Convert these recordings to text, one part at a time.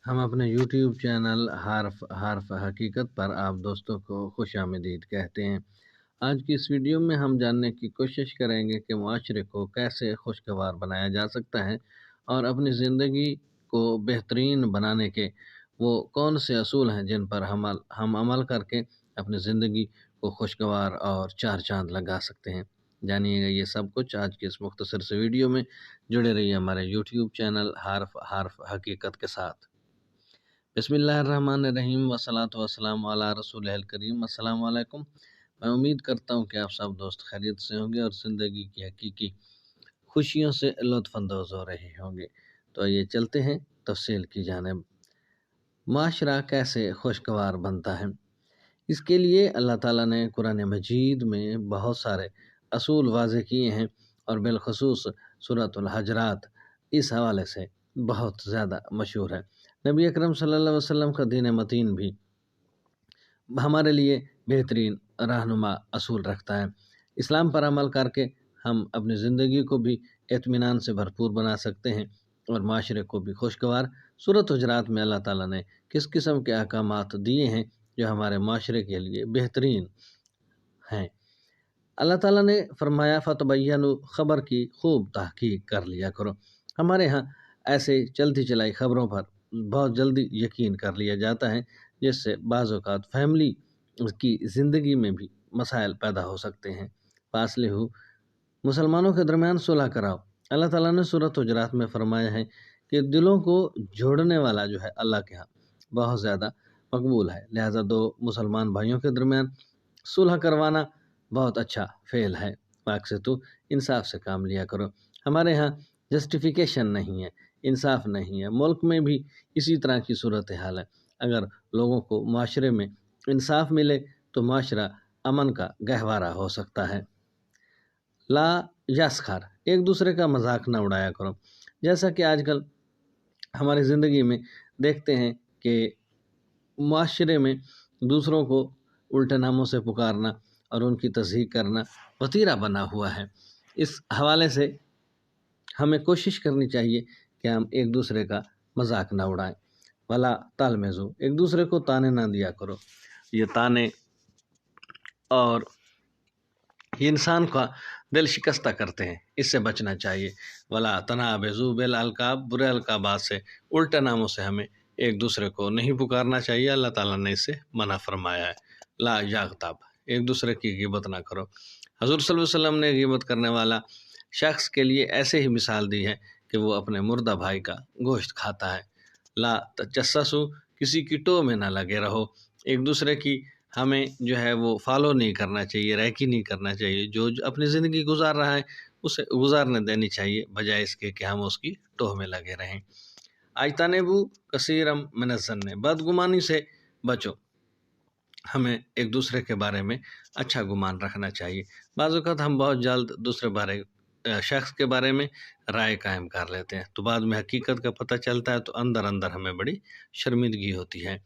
ہم اپنے YouTube channel حرف حقیقت پر آپ دوستوں کو خوش آمدید کہتے ہیں۔ آج کی اس ویڈیو میں ہم جاننے کی کوشش کریں گے کہ معاشرے کو کیسے خوشگوار بنایا جا سکتا ہے اور اپنی زندگی کو بہترین بنانے کے وہ کون سے اصول ہیں جن پر ہم عمل کر کے اپنی زندگی کو خوشگوار اور چار چاند لگا سکتے ہیں۔ جانیے گا یہ سب کچھ آج کی اس مختصر سے ویڈیو میں۔ جڑے رہیے ہمارے یوٹیوب چینل حرف حقیقت کے ساتھ۔ بسم اللہ الرحمن الرحیم والصلاۃ والسلام علی رسول الکریم۔ السلام علیکم۔ میں امید کرتا ہوں کہ آپ سب دوست خیریت سے ہوں گے اور زندگی کی حقیقی خوشیوں سے لطف اندوز ہو رہے ہوں گے۔ تو یہ چلتے ہیں تفصیل کی جانب۔ معاشرہ کیسے خوشگوار بنتا ہے؟ اس کے لیے اللہ تعالیٰ نے قرآن مجید میں بہت سارے اصول واضح کیے ہیں، اور بالخصوص سورۃ الحجرات اس حوالے سے بہت زیادہ مشہور ہے۔ نبی اکرم صلی اللہ علیہ وسلم کا دین متین بھی ہمارے لیے بہترین رہنما اصول رکھتا ہے۔ اسلام پر عمل کر کے ہم اپنی زندگی کو بھی اطمینان سے بھرپور بنا سکتے ہیں اور معاشرے کو بھی خوشگوار۔ سورۃ حجرات میں اللہ تعالیٰ نے کس قسم کے احکامات دیے ہیں جو ہمارے معاشرے کے لیے بہترین ہیں۔ اللہ تعالیٰ نے فرمایا فتبینوا، خبر کی خوب تحقیق کر لیا کرو۔ ہمارے ہاں ایسے چلتی چلائی خبروں پر بہت جلدی یقین کر لیا جاتا ہے، جس سے بعض اوقات فیملی کی زندگی میں بھی مسائل پیدا ہو سکتے ہیں۔ فاصلحوا، مسلمانوں کے درمیان صلح کراؤ۔ اللہ تعالیٰ نے سورۃ حجرات میں فرمایا ہے کہ دلوں کو جوڑنے والا جو ہے اللہ کے ہاں بہت زیادہ مقبول ہے، لہذا دو مسلمان بھائیوں کے درمیان صلح کروانا بہت اچھا فعل ہے۔ واقعتو، انصاف سے کام لیا کرو۔ ہمارے ہاں جسٹیفیکیشن نہیں ہے، انصاف نہیں ہے۔ ملک میں بھی اسی طرح کی صورتحال ہے۔ اگر لوگوں کو معاشرے میں انصاف ملے تو معاشرہ امن کا گہوارہ ہو سکتا ہے۔ لا یسخر، ایک دوسرے کا مذاق نہ اڑایا کرو۔ جیسا کہ آج کل ہماری زندگی میں دیکھتے ہیں کہ معاشرے میں دوسروں کو الٹے ناموں سے پکارنا اور ان کی تصحیح کرنا وتیرہ بنا ہوا ہے۔ اس حوالے سے ہمیں کوشش کرنی چاہیے کہ ہم ایک دوسرے کا مذاق نہ اڑائیں۔ ولا تلمزوا، ایک دوسرے کو تانے نہ دیا کرو۔ یہ تانے اور یہ انسان کا دل شکستہ کرتے ہیں، اس سے بچنا چاہیے۔ ولا تنابزوا بالالقاب، برے القابات سے، الٹے ناموں سے ہمیں ایک دوسرے کو نہیں پکارنا چاہیے۔ اللہ تعالیٰ نے اس سے منع فرمایا ہے۔ لا یغتاب، ایک دوسرے کی غیبت نہ کرو۔ حضور صلی اللہ علیہ وسلم نے غیبت کرنے والا شخص کے لیے ایسے ہی مثال دی ہے کہ وہ اپنے مردہ بھائی کا گوشت کھاتا ہے۔ لا تجسسوا، کسی کی ٹو میں نہ لگے رہو۔ ایک دوسرے کی ہمیں جو ہے وہ فالو نہیں کرنا چاہیے، ریکی نہیں کرنا چاہیے۔ جو اپنی زندگی گزار رہا ہے اسے گزارنے دینی چاہیے، بجائے اس کے کہ ہم اس کی ٹوہ میں لگے رہیں۔ اجتنبوا کثیرا من الظن، بدگمانی سے بچو۔ ہمیں ایک دوسرے کے بارے میں اچھا گمان رکھنا چاہیے۔ بعض اوقات ہم بہت جلد دوسرے شخص کے بارے میں رائے قائم کر لیتے ہیں، تو بعد میں حقیقت کا پتہ چلتا ہے تو اندر اندر ہمیں بڑی شرمندگی ہوتی ہے۔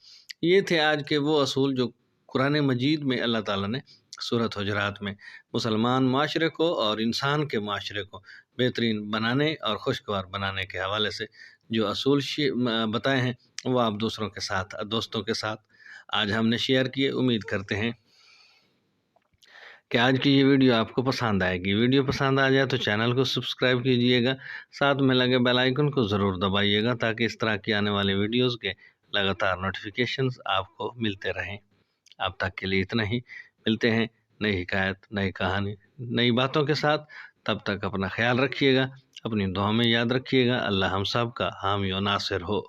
یہ تھے آج کے وہ اصول جو قرآن مجید میں اللہ تعالیٰ نے سورۃ حجرات میں مسلمان معاشرے کو اور انسان کے معاشرے کو بہترین بنانے اور خوشگوار بنانے کے حوالے سے جو اصول بتائے ہیں، وہ آپ دوستوں کے ساتھ آج ہم نے شیئر کیے۔ امید کرتے ہیں کہ آج کی یہ ویڈیو آپ کو پسند آئے گی۔ ویڈیو پسند آ جائے تو چینل کو سبسکرائب کیجئے گا، ساتھ میں لگے بیل آئیکن کو ضرور دبائیے گا تاکہ اس طرح کی آنے والے ویڈیوز کے لگاتار نوٹیفیکیشنز آپ کو ملتے رہیں۔ اب تک کے لیے اتنا ہی، ملتے ہیں نئی حکایت، نئی کہانی، نئی باتوں کے ساتھ۔ تب تک اپنا خیال رکھیے گا، اپنی دعاؤں میں یاد رکھیے گا۔ اللہ ہم سب کا حامی و ناصر ہو۔